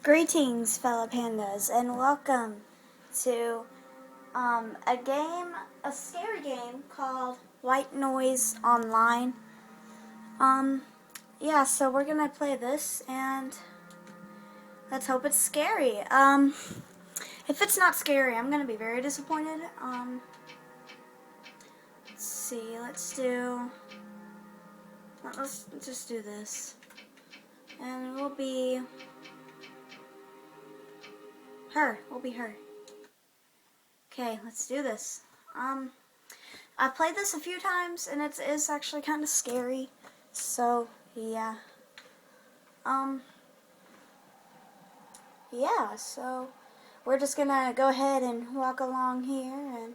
Greetings, fellow pandas, and welcome to a scary game called White Noise Online. Yeah, so we're gonna play this, and let's hope it's scary. If it's not scary, I'm gonna be very disappointed. Let's see, let's just do this, and we'll be her. We'll be her. Okay, let's do this. I've played this a few times, and it is actually kind of scary. So, yeah. Yeah, so we're just gonna go ahead and walk along here, and